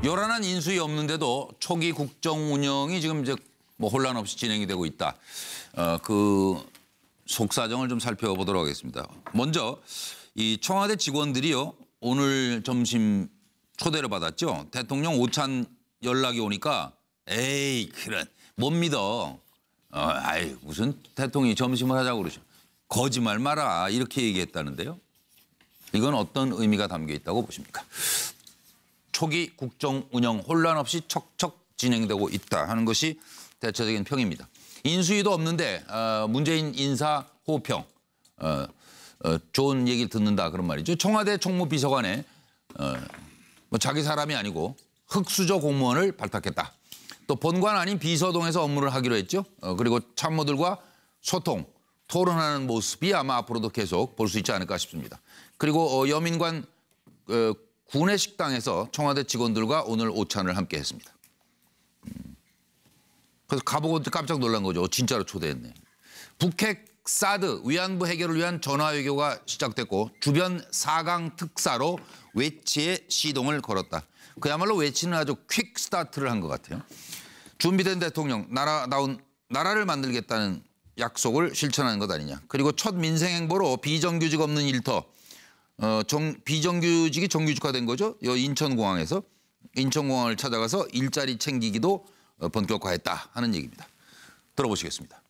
요란한 인수위 없는데도 초기 국정 운영이 지금 이제 뭐 혼란 없이 진행이 되고 있다. 그 속사정을 좀 살펴보도록 하겠습니다. 먼저 이 청와대 직원들이요 오늘 점심 초대를 받았죠. 대통령 오찬 연락이 오니까 에이 그런 못 믿어. 아이 무슨 대통령이 점심을 하자고 그러죠. 거짓말 마라 이렇게 얘기했다는데요. 이건 어떤 의미가 담겨 있다고 보십니까? 초기 국정 운영 혼란 없이 척척 진행되고 있다 하는 것이 대체적인 평입니다. 인수위도 없는데 문재인 인사 호평, 좋은 얘기를 듣는다 그런 말이죠. 청와대 총무비서관에 뭐 자기 사람이 아니고 흑수저 공무원을 발탁했다. 또 본관 아닌 비서동에서 업무를 하기로 했죠. 그리고 참모들과 소통, 토론하는 모습이 아마 앞으로도 계속 볼 수 있지 않을까 싶습니다. 그리고 여민관 구내식당에서 청와대 직원들과 오늘 오찬을 함께 했습니다. 그래서 가보고 깜짝 놀란 거죠. 진짜로 초대했네. 북핵 사드 위안부 해결을 위한 전화 외교가 시작됐고 주변 4강 특사로 외치의 시동을 걸었다. 그야말로 외치는 아주 퀵 스타트를 한 것 같아요. 준비된 대통령, 나라를 만들겠다는 약속을 실천하는 것 아니냐. 그리고 첫 민생 행보로 비정규직 없는 일터, 비정규직이 정규직화된 거죠. 인천공항에서 인천공항을 찾아가서 일자리 챙기기도 본격화했다 하는 얘기입니다. 들어보시겠습니다.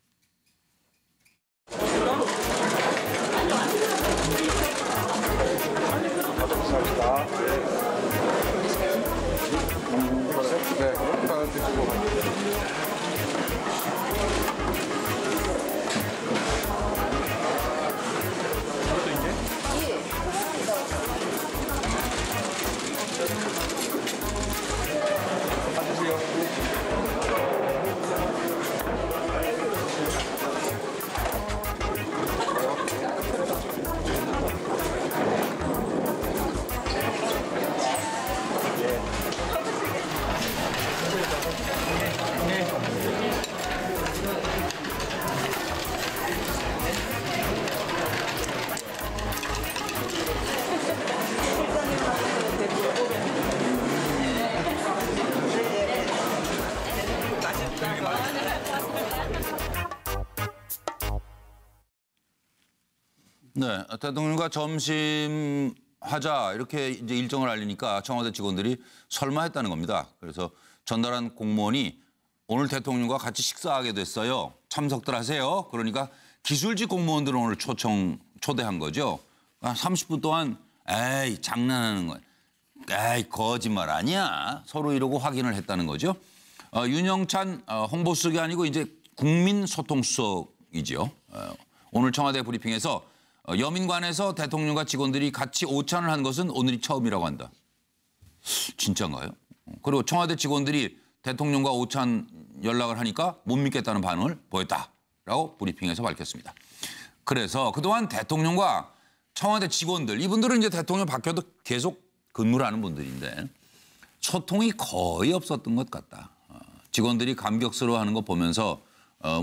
네, 대통령과 점심 하자 이렇게 이제 일정을 알리니까 청와대 직원들이 설마 했다는 겁니다. 그래서 전달한 공무원이 오늘 대통령과 같이 식사하게 됐어요. 참석들 하세요. 그러니까 기술직 공무원들은 오늘 초대한 거죠. 30분 동안 에이 장난하는 거야. 에이 거짓말 아니야. 서로 이러고 확인을 했다는 거죠. 윤영찬 홍보수석이 아니고 이제 국민소통수석이죠. 오늘 청와대 브리핑에서 여민관에서 대통령과 직원들이 같이 오찬을 한 것은 오늘이 처음이라고 한다. 진짜인가요? 그리고 청와대 직원들이 대통령과 오찬 연락을 하니까 못 믿겠다는 반응을 보였다라고 브리핑에서 밝혔습니다. 그래서 그동안 대통령과 청와대 직원들, 이분들은 이제 대통령 바뀌어도 계속 근무를 하는 분들인데 소통이 거의 없었던 것 같다. 직원들이 감격스러워하는 거 보면서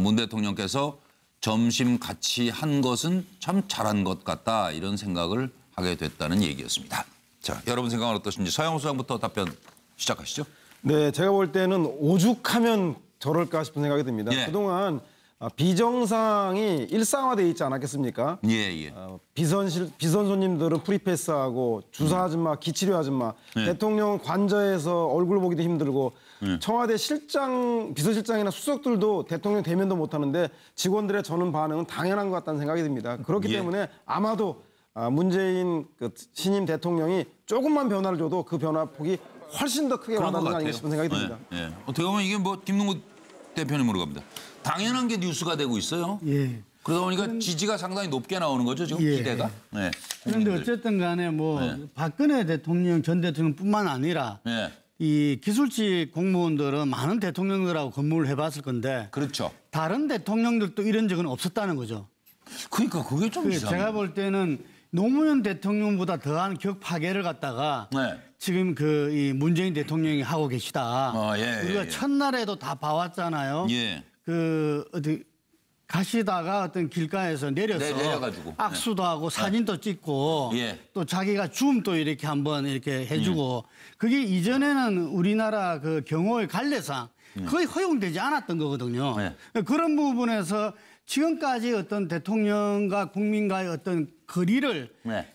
문 대통령께서 점심 같이 한 것은 참 잘한 것 같다 이런 생각을 하게 됐다는 얘기였습니다. 자, 여러분 생각은 어떠신지 서영호 소장부터 답변 시작하시죠. 네, 제가 볼 때는 오죽하면 저럴까 싶은 생각이 듭니다. 예. 그동안 비정상이 일상화되어 있지 않았겠습니까? 예. 비선 손님들은 프리패스하고 주사 아줌마, 기치료 아줌마, 대통령 관저에서 얼굴 보기도 힘들고 청와대 실장, 비서실장이나 수석들도 대통령 대면도 못하는데 직원들의 저는 반응은 당연한 것 같다는 생각이 듭니다. 그렇기 때문에 아마도 문재인 신임 대통령이 조금만 변화를 줘도 그 변화 폭이 훨씬 더 크게 와닿는 거 아닌가 싶은 생각이 듭니다. 예. 어떻게 보면 이게 뭐 김능구 대표님으로 갑니다. 당연한 게 뉴스가 되고 있어요. 예. 그러다 보니까 지지가 상당히 높게 나오는 거죠, 지금 기대가. 네. 그런데 어쨌든 간에 뭐 박근혜 대통령 전 대통령뿐만 아니라 이 기술직 공무원들은 많은 대통령들하고 근무를 해봤을 건데 그렇죠. 다른 대통령들도 이런 적은 없었다는 거죠. 그러니까 그게 좀 이상해요. 제가 볼 때는 노무현 대통령보다 더한 격 파괴를 갖다가 지금 이 문재인 대통령이 하고 계시다. 우리가 첫날에도 다 봐왔잖아요. 가시다가 어떤 길가에서 내려서 내려가지고. 악수도 하고 사진도 찍고 예. 또 자기가 줌도 이렇게 한번 이렇게 해주고 그게 이전에는 우리나라 그 경호의 관례상 거의 허용되지 않았던 거거든요. 그런 부분에서 지금까지 어떤 대통령과 국민과의 어떤 거리를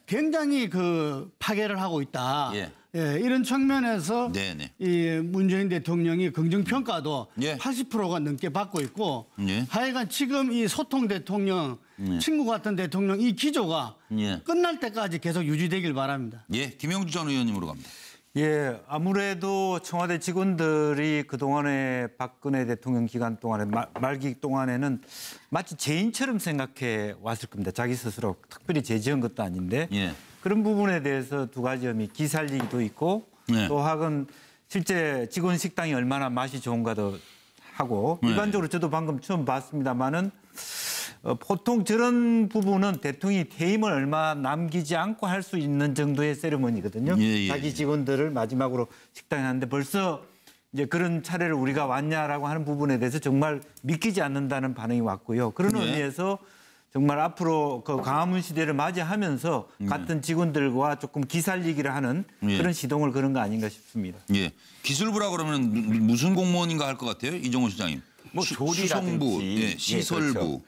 굉장히 그 파괴를 하고 있다. 예, 이런 측면에서 이 문재인 대통령이 긍정 평가도 80%가 넘게 받고 있고 하여간 지금 이 소통 대통령, 친구 같은 대통령 이 기조가 끝날 때까지 계속 유지되길 바랍니다. 예, 김영주 전 의원님으로 갑니다. 예, 아무래도 청와대 직원들이 그동안에 박근혜 대통령 기간 동안에 말기 동안에는 마치 죄인처럼 생각해 왔을 겁니다. 자기 스스로 특별히 죄 지은 것도 아닌데 그런 부분에 대해서 두 가지 점이 기살리기도 있고 또 하건 실제 직원 식당이 얼마나 맛이 좋은가도 하고 일반적으로 저도 방금 처음 봤습니다마는 보통 저런 부분은 대통령이 퇴임을 얼마 남기지 않고 할 수 있는 정도의 세리머니거든요. 자기 직원들을 마지막으로 식당에 하는데 벌써 이제 그런 차례를 우리가 왔냐라고 하는 부분에 대해서 정말 믿기지 않는다는 반응이 왔고요. 그런 의미에서 정말 앞으로 그 광화문 시대를 맞이하면서 같은 직원들과 조금 기살리기를 하는 그런 시동을 거는 거 아닌가 싶습니다. 예, 기술부라 그러면 무슨 공무원인가 할 것 같아요, 이종호 시장님. 뭐 수송부, 시설부. 그렇죠.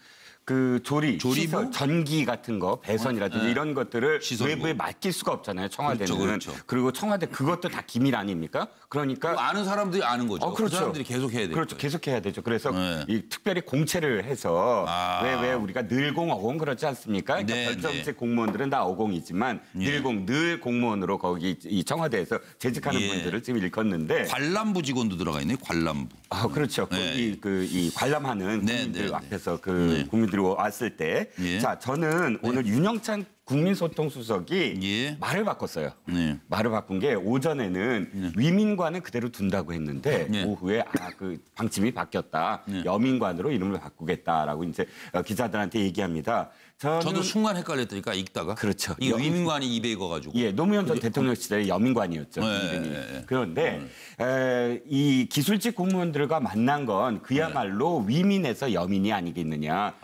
그 조리부? 시설, 전기 같은 거, 배선이라든지 이런 것들을 시설부. 외부에 맡길 수가 없잖아요, 청와대는. 그렇죠. 그리고 청와대 그것도 다 기밀 아닙니까? 그러니까 아는 사람들이 아는 거죠. 그렇죠. 그 사람들이 계속 해야 되죠. 그렇죠. 계속 해야 되죠. 그래서 이 특별히 공채를 해서 왜 우리가 늘공 어공 그렇지 않습니까? 그러니까 별정직 공무원들은 다 어공이지만 늘 공무원으로 거기 이 청와대에서 재직하는 분들을 지금 일컫는데 관람부 직원도 들어가 있네요. 관람부. 그렇죠. 이 관람하는 국민들 앞에서 그 국민들이 왔을 때, 자 저는 오늘 윤영찬 국민소통수석이 말을 바꿨어요. 말을 바꾼 게 오전에는 위민관은 그대로 둔다고 했는데 오후에 그 방침이 바뀌었다. 여민관으로 이름을 바꾸겠다라고 이제 기자들한테 얘기합니다. 저도 순간 헷갈렸다니까 읽다가. 그렇죠. 이 위민관이 입에 익어가지고. 예, 노무현 전 대통령 시절에 여민관이었죠. 이름이. 그런데 이 기술직 공무원들과 만난 건 그야말로 위민에서 여민이 아니겠느냐.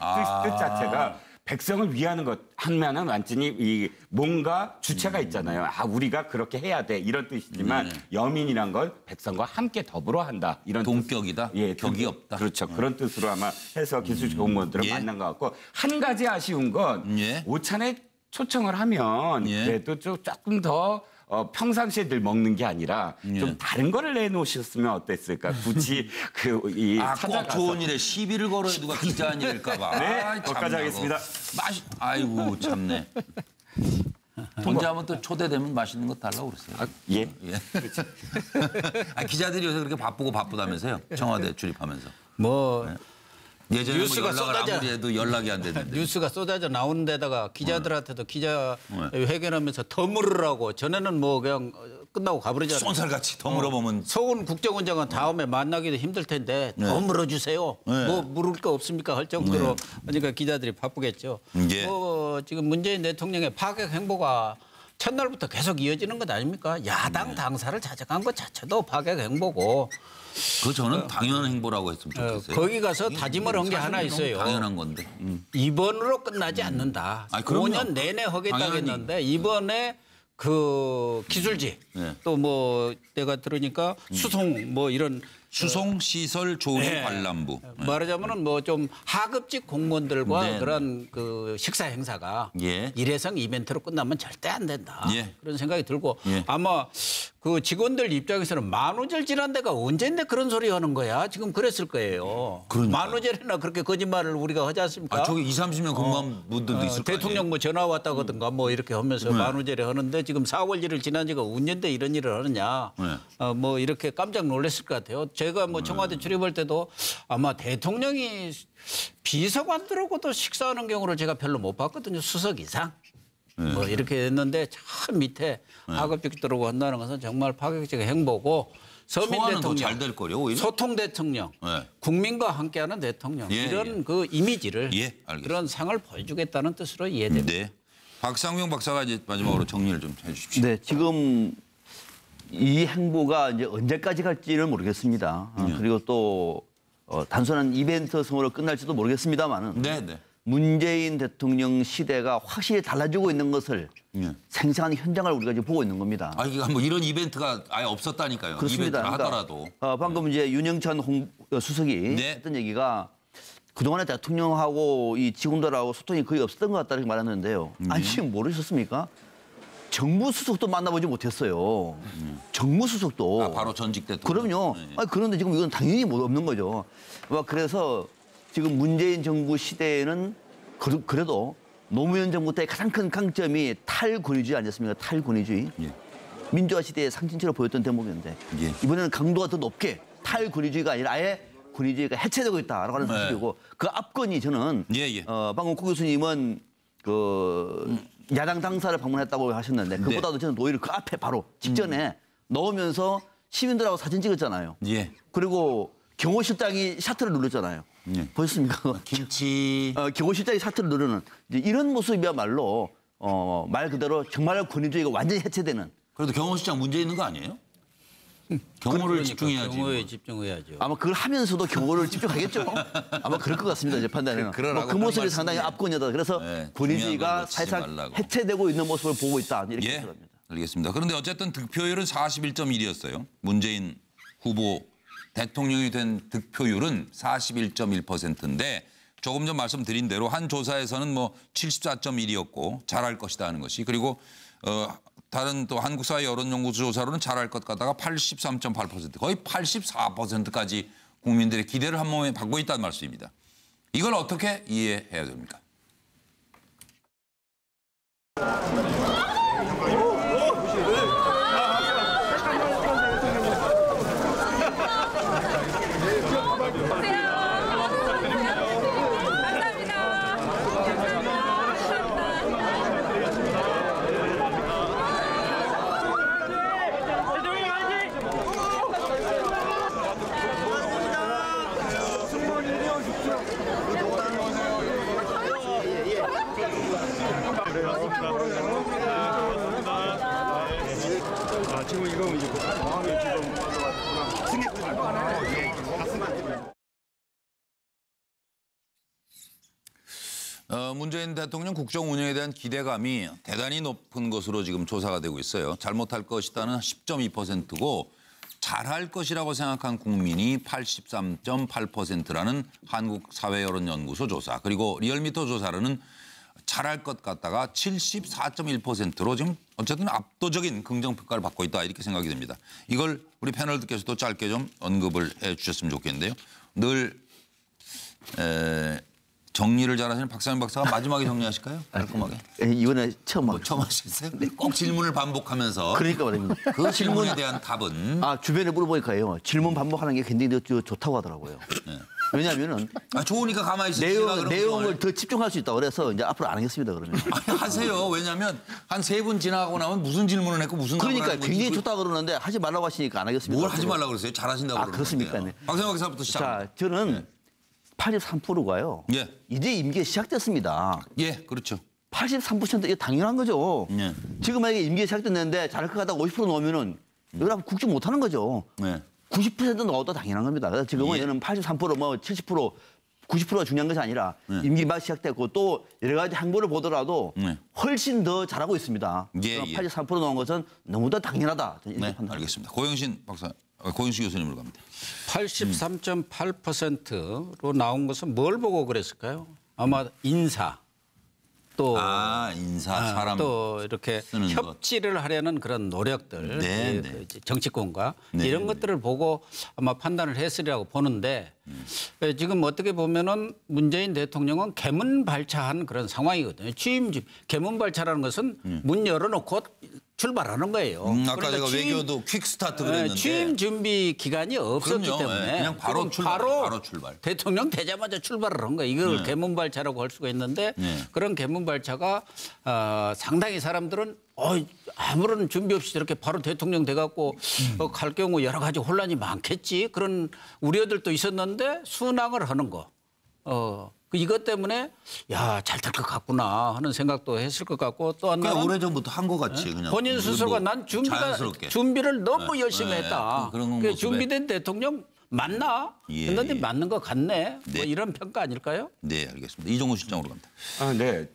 뜻 자체가 백성을 위하는 것 하면은 완전히 이 뭔가 주체가 있잖아요. 우리가 그렇게 해야 돼 이런 뜻이지만 여민이란 건 백성과 함께 더불어 한다 이런 동격이다. 격이 없다. 그렇죠. 그런 뜻으로 아마 해서 기술직 공무원들을 만난 것 같고 한 가지 아쉬운 건 오찬에 초청을 하면 그래도 좀 조금 더 평상시에 늘 먹는 게 아니라 좀 다른 거를 내놓으셨으면 어땠을까? 굳이 꼭 좋은 일에 시비를 걸어야 누가 기자 아닐까 봐. 네, 거기까지 하겠습니다. 아이고 참네. 언제 한번 또 초대되면 맛있는 거 달라고 그랬어요. 예. 기자들이 요새 그렇게 바쁘다면서요? 청와대 출입하면서. 예전에 뉴스가 연락을 아무리 해도 연락이 안 되는데. 뉴스가 쏟아져 나오는 데다가 기자들한테도 기자 회견하면서 더 물으라고 전에는 뭐 그냥 끝나고 가버리잖아요. 쏜살같이 더 물어보면. 서훈 국정원장은 다음에 만나기도 힘들 텐데 더 물어주세요. 뭐 물을 거 없습니까 할 정도로 그러니까 기자들이 바쁘겠죠. 지금 문재인 대통령의 파격 행보가 첫날부터 계속 이어지는 것 아닙니까? 야당 당사를 자적한 것 자체도 파격 행보고. 저는 당연한 행보라고 했으면 좋겠어요. 거기 가서 다짐을 한 게 하나 있어요. 당연한 건데. 이번으로 끝나지 않는다. 5년 내내 하겠다겠는데 이번에 그 기술직 또 뭐 내가 들으니까 수송 뭐 이런 수송 시설 조리 관람부. 말하자면은 뭐 좀 하급직 공무원들과 그런 그 식사 행사가 일회성 이벤트로 끝나면 절대 안 된다. 그런 생각이 들고 아마 그 직원들 입장에서는 만우절질한 데가 언젠데 그런 소리 하는 거야. 지금 그랬을 거예요. 만우절이나 그렇게 거짓말을 우리가 하지 않습니까? 저기 20, 30년 근무한 분들도 있을 거예요. 대통령 뭐 전화 왔다거든가 뭐 이렇게 하면서 만우절에 하는데 지금 4월 1일 지난 지가 언젠데 이런 일을 하느냐. 뭐 이렇게 깜짝 놀랐을 것 같아요. 제가 뭐 청와대 출입할 때도 아마 대통령이 비서관들하고도 식사하는 경우를 제가 별로 못 봤거든요. 수석 이상. 뭐 이렇게 했는데 참 밑에 하급직들하고 한다는 것은 정말 파격적 행보고 서민 대통령, 잘될 거요 오히려. 소통 대통령, 국민과 함께하는 대통령 이런 그 이미지를 그런 상을 보여주겠다는 뜻으로 이해됩니다. 네. 박상명 박사가 이제 마지막으로 정리를 좀 해주십시오. 네, 지금 이 행보가 이제 언제까지 갈지는 모르겠습니다. 그리고 또 단순한 이벤트성으로 끝날지도 모르겠습니다만은 네. 문재인 대통령 시대가 확실히 달라지고 있는 것을 생생한 현장을 우리가 지금 보고 있는 겁니다. 아, 이게 뭐 이런 이벤트가 아예 없었다니까요. 그렇습니다. 이벤트를 하더라도. 방금 이제 윤영찬 수석이 네. 했던 얘기가 그동안에 대통령하고 이 직원들하고 소통이 거의 없었던 것 같다고 말했는데요. 아니 지금 모르셨습니까? 정무 수석도 만나보지 못했어요. 정무 수석도. 아, 바로 전직 대통령. 그럼요. 네. 아니, 그런데 지금 이건 당연히 없는 거죠. 그래서 지금 문재인 정부 시대에는 그래도 노무현 정부 때 가장 큰 강점이 탈권위주의 아니었습니까? 탈권위주의. 예. 민주화 시대의 상징처럼 보였던 대목이었는데 예. 이번에는 강도가 더 높게 탈권위주의가 아니라 아예 권위주의가 해체되고 있다라고 하는 사실이고 그 앞건이 저는 방금 고 교수님은 그 야당 당사를 방문했다고 하셨는데 그보다도 저는 오히려 그 앞에 바로 직전에 넣으면서 시민들하고 사진 찍었잖아요. 예. 그리고 경호실장이 샤트를 누르잖아요. 보셨습니까? 김치. 경호실장이 샤트를 누르는 이런 모습이야말로 말 그대로 정말 권위주의가 완전히 해체되는. 그래도 경호실장 문제 있는 거 아니에요? 경호를 집중해야지. 경호에 집중해야죠. 아마 그걸 하면서도 경호를 집중하겠죠. 아마 그럴 것 같습니다. 제 판단에는. 그 모습이 상당히 압권이다. 그래서 권위주의가 사실상 해체되고 있는 모습을 보고 있다. 이렇게 생각합니다. 알겠습니다. 그런데 어쨌든 득표율은 41.1이었어요. 문재인 후보 대통령이 된 득표율은 41.1%인데 조금 전 말씀드린 대로 한 조사에서는 뭐 74.1이었고 잘할 것이다 하는 것이 그리고 다른 또 한국사회 여론연구소 조사로는 잘할 것 같다가 83.8% 거의 84%까지 국민들의 기대를 한 몸에 받고 있다는 말씀입니다. 이걸 어떻게 이해해야 됩니까? 지금 이거 이제 공항에 문재인 대통령 국정 운영에 대한 기대감이 대단히 높은 것으로 지금 조사가 되고 있어요. 잘못할 것이다는 10.2%고 잘할 것이라고 생각한 국민이 83.8%라는 한국사회여론연구소 조사. 그리고 리얼미터 조사로는 잘할 것 같다가 74.1%로 지금 어쨌든 압도적인 긍정평가를 받고 있다 이렇게 생각이 됩니다. 이걸 우리 패널들께서도 짧게 좀 언급을 해 주셨으면 좋겠는데요. 늘 정리를 잘하시는 박상현 박사가 마지막에 정리하실까요? 깔끔하게. 이번에 처음 하셨어요? 꼭 질문을 반복하면서. 그러니까 말입니다. 그 질문에 대한 답은. 주변에 물어보니까요. 질문 반복하는 게 굉장히 좋다고 하더라고요. 네. 왜냐하면은 좋으니까 가만히 있으시라 내용을 더 집중할 수 있다 그래서 이제 앞으로 안 하겠습니다 그러면. 하세요. 왜냐하면 한 3분 지나가고 나면 무슨 질문을 했고 무슨 답을 그러니까 하는 굉장히 좋다 그러는데 하지 말라고 하시니까 안 하겠습니다. 뭘 하지 말라고 그랬어요? 잘하신다고 그렇습니까? 네. 박상현 박사부터 시작. 자, 저는 83%가요. 예. 이제 임기가 시작됐습니다. 예, 그렇죠. 83% 이게 당연한 거죠. 예. 지금 만약에 임기가 시작됐는데 잘할 것 같다고 50% 넣으면은 이거 국정 못하는 거죠. 네. 90% 넣어도 당연한 겁니다. 그래서 지금은 저는 83% 뭐 70% 90%가 중요한 것이 아니라 임기 막 시작됐고 또 여러 가지 행보를 보더라도 훨씬 더 잘하고 있습니다. 83% 넣은 것은 너무나 당연하다. 네, 알겠습니다. 고영신 박사, 고영신 교수님으로 갑니다. 83.8%로 나온 것은 뭘 보고 그랬을까요? 아마 인사. 또 인사 사람 또 이렇게 협치를 하려는 그런 노력들 정치권과 이런 것들을 보고 아마 판단을 했으리라고 보는데 지금 어떻게 보면은 문재인 대통령은 개문발차한 그런 상황이거든요. 개문발차라는 것은 문 열어놓고 출발하는 거예요. 아까 제가 외교도 퀵스타트 그랬는데 취임 준비 기간이 없었기 때문에 그냥 바로 출발. 대통령 되자마자 출발을 한 거예요. 이걸 개문발차라고 할 수가 있는데 그런 개문발차가 상당히 사람들은 아무런 준비 없이 저렇게 바로 대통령 돼갖고 갈 경우 여러 가지 혼란이 많겠지. 그런 우려들도 있었는데 순항을 하는 거. 이것 때문에 잘 될 것 같구나 하는 생각도 했을 것 같고 또 하나는 오래전부터 한 것 같이 그냥 본인 스스로가 난 준비를 너무 열심히 했다. 그런 준비된 대통령 맞나? 예, 했는데 예. 맞는 것 같네. 네. 뭐 이런 평가 아닐까요? 네, 알겠습니다. 이종우 실장으로 갑니다. 네,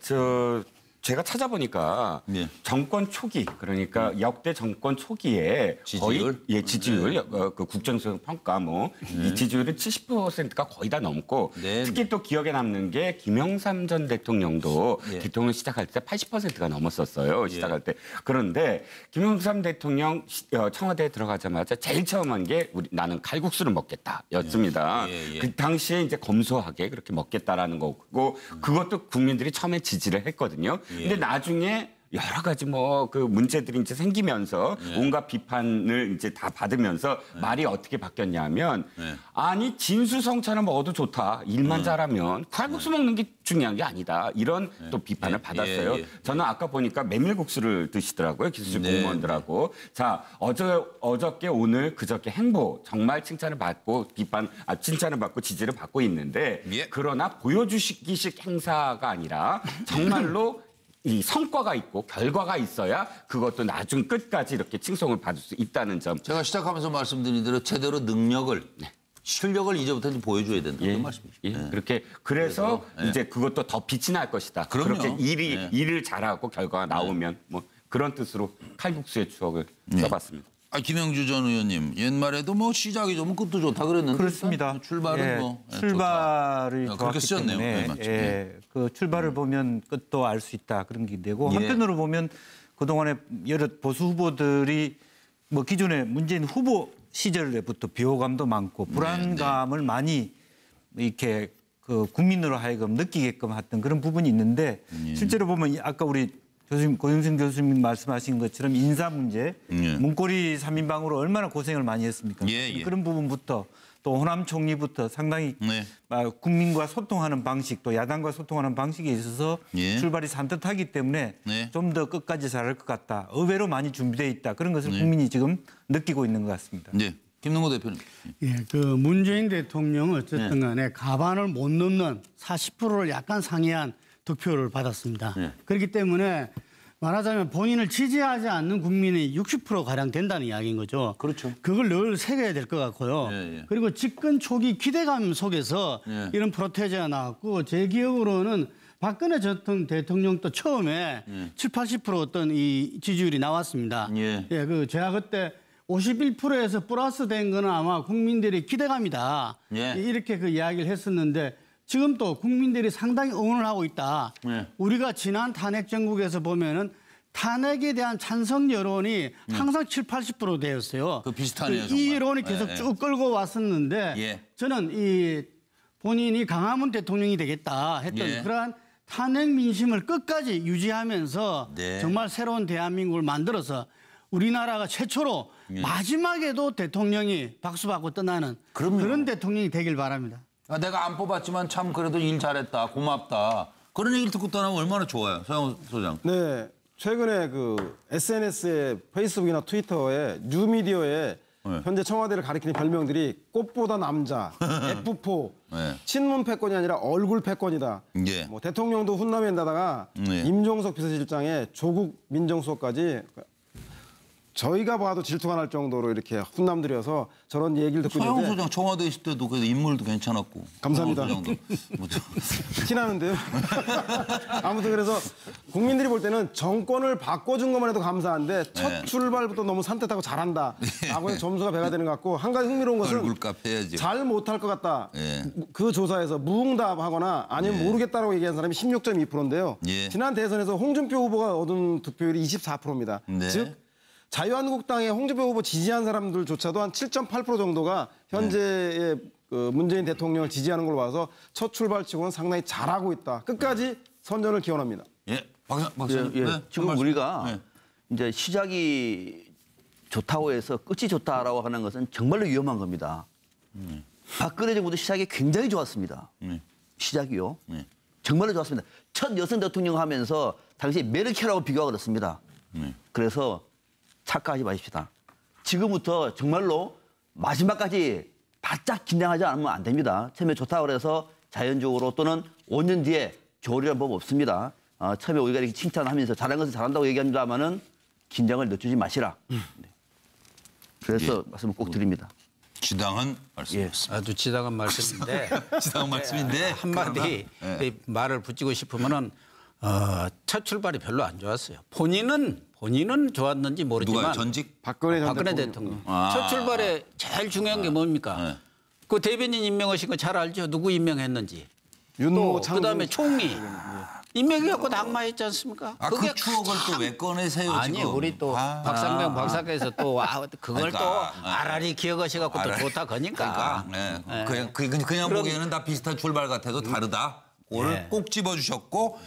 제가 찾아보니까 네. 정권 초기 그러니까 역대 정권 초기에 지지율? 거의 지지율 그 국정수행 평가 이 지지율은 70%가 거의 다 넘고 네. 특히 또 기억에 남는 게 김영삼 전 대통령도 예. 대통령 시작할 때 80%가 넘었었어요. 시작할 때. 그런데 김영삼 대통령 청와대에 들어가자마자 제일 처음 한 게 나는 칼국수를 먹겠다였습니다. 예. 그 당시에 이제 검소하게 그렇게 먹겠다라는 거고 그것도 국민들이 처음에 지지를 했거든요. 근데 나중에 여러 가지 그 문제들이 이제 생기면서 온갖 비판을 이제 다 받으면서 말이 어떻게 바뀌었냐면 아니 진수성찬을 먹어도 좋다. 일만 잘하면 칼국수 먹는 게 중요한 게 아니다. 이런 또 비판을 받았어요. 저는 아까 보니까 메밀국수를 드시더라고요. 기술직 공무원들하고. 자, 어저께 오늘 그저께 행보 정말 칭찬을 받고 칭찬을 받고 지지를 받고 있는데 그러나 보여주기식 행사가 아니라 정말로 이 성과가 있고 결과가 있어야 그것도 나중 끝까지 이렇게 칭송을 받을 수 있다는 점. 제가 시작하면서 말씀드린 대로 제대로 능력을, 실력을 이제부터 좀 보여줘야 된다는 말씀이죠. 그렇게 그래서 이제 그것도 더 빛이 날 것이다. 그럼요. 그렇게 일을 잘하고 결과가 나오면 그런 뜻으로 칼국수의 추억을 써봤습니다. 김영주 전 의원님 옛말에도 시작이 좋으면 끝도 좋다 그랬는데 그렇습니다. 출발은 출발이 좋다. 좋았기 그렇게 쓰였네요. 때문에 맞죠. 그 출발을 보면 끝도 알 수 있다 그런 게 되고 한편으로 보면 그동안에 여러 보수 후보들이 기존에 문재인 후보 시절에부터 비호감도 많고 불안감을 많이 이렇게 그 국민으로 하여금 느끼게끔 했던 그런 부분이 있는데 실제로 보면 아까 우리 고영생 교수님 말씀하신 것처럼 인사 문제, 문고리 3인방으로 얼마나 고생을 많이 했습니까? 그런 부분부터 또 호남 총리부터 상당히 국민과 소통하는 방식, 또 야당과 소통하는 방식에 있어서 출발이 산뜻하기 때문에 좀 더 끝까지 잘할 것 같다. 의외로 많이 준비되어 있다. 그런 것을 국민이 지금 느끼고 있는 것 같습니다. 네. 김능호 대표님. 그 문재인 대통령은 어쨌든 간에 가반을 못 넘는 40%를 약간 상회한 득표를 받았습니다. 그렇기 때문에 말하자면 본인을 지지하지 않는 국민이 60%가량 된다는 이야기인 거죠. 그렇죠. 그걸 늘 새겨야 될 것 같고요. 그리고 집권 초기 기대감 속에서 이런 프로테제가 나왔고 제 기억으로는 박근혜 전 대통령도 처음에 70~80% 어떤 이 지지율이 나왔습니다. 제가 그때 51%에서 플러스 된 거는 아마 국민들의 기대감이다. 이렇게 그 이야기를 했었는데 지금 또 국민들이 상당히 응원을 하고 있다. 우리가 지난 탄핵 정국에서 보면은 탄핵에 대한 찬성 여론이 항상 70~80% 되었어요. 그 비슷하네요. 이 여론이 계속 쭉 끌고 왔었는데 저는 이 본인이 강화문 대통령이 되겠다 했던 그러한 탄핵 민심을 끝까지 유지하면서 정말 새로운 대한민국을 만들어서 우리나라가 최초로 마지막에도 대통령이 박수받고 떠나는 그런 대통령이 되길 바랍니다. 내가 안 뽑았지만 참 그래도 일 잘했다, 고맙다. 그런 얘기를 듣고 떠나면 얼마나 좋아요, 서영호 소장. 네, 최근에 그 SNS에 페이스북이나 트위터에 뉴미디어에 현재 청와대를 가리키는 별명들이 꽃보다 남자, F4, 친문 패권이 아니라 얼굴 패권이다. 대통령도 훈남에다가 임종석 비서실장의 조국 민정수석까지 저희가 봐도 질투가 날 정도로 이렇게 훈남들여서 저런 얘기를 듣고 있는데. 서영호 소장 청와대 있을 때도 그래도 인물도 괜찮았고. 감사합니다. 티나는데요. 아무튼 그래서 국민들이 볼 때는 정권을 바꿔준 것만 해도 감사한데 첫 출발부터 너무 산뜻하고 잘한다. 라고 해서 점수가 배가 되는 것 같고 한 가지 흥미로운 것은 얼굴값 해야지. 잘 못할 것 같다. 그 조사에서 무응답하거나 아니면 모르겠다라고 얘기한 사람이 16.2%인데요. 지난 대선에서 홍준표 후보가 얻은 득표율이 24%입니다. 즉 자유한국당의 홍준표 후보 지지한 사람들조차도 한 7.8% 정도가 현재의 그 문재인 대통령을 지지하는 걸로 봐서 첫 출발치고는 상당히 잘하고 있다. 끝까지 선전을 기원합니다. 박사님. 지금 우리가 이제 시작이 좋다고 해서 끝이 좋다라고 하는 것은 정말로 위험한 겁니다. 박근혜 정부도 시작이 굉장히 좋았습니다. 시작이요. 정말로 좋았습니다. 첫 여성 대통령 하면서 당시 메르켈하고 비교가 그렇습니다. 그래서 착각하지 마십시다. 지금부터 정말로 마지막까지 바짝 긴장하지 않으면 안 됩니다. 처음에 좋다고 그래서 자연적으로 또는 5년 뒤에 좋으리란 법 없습니다. 처음에 우리가 이렇게 칭찬하면서 잘한 것은 잘한다고 얘기합니다만은 긴장을 늦추지 마시라. 그래서 말씀을 꼭 드립니다. 지당한 말씀이었습니다. 아주 지당한 말씀인데 지당한 말씀인데 한마디 말을 붙이고 싶으면은 첫 출발이 별로 안 좋았어요. 본인은 좋았는지 모르지만 누가 전직 박근혜 대통령. 첫 출발에 제일 중요한 게 뭡니까? 그 대변인 임명하신 거 잘 알죠? 누구 임명했는지. 윤모 또 그다음에 총리 임명해갖고 낙마했지 않습니까? 그 추억을 또 왜 꺼내세요? 아니 지금. 우리 또 박상명 박사께서 또 그걸 그러니까, 또 알알이 기억하셔갖고 또 좋다 거니까. 그냥 보기에는 다 비슷한 출발 같아도 다르다. 그걸 꼭 집어주셨고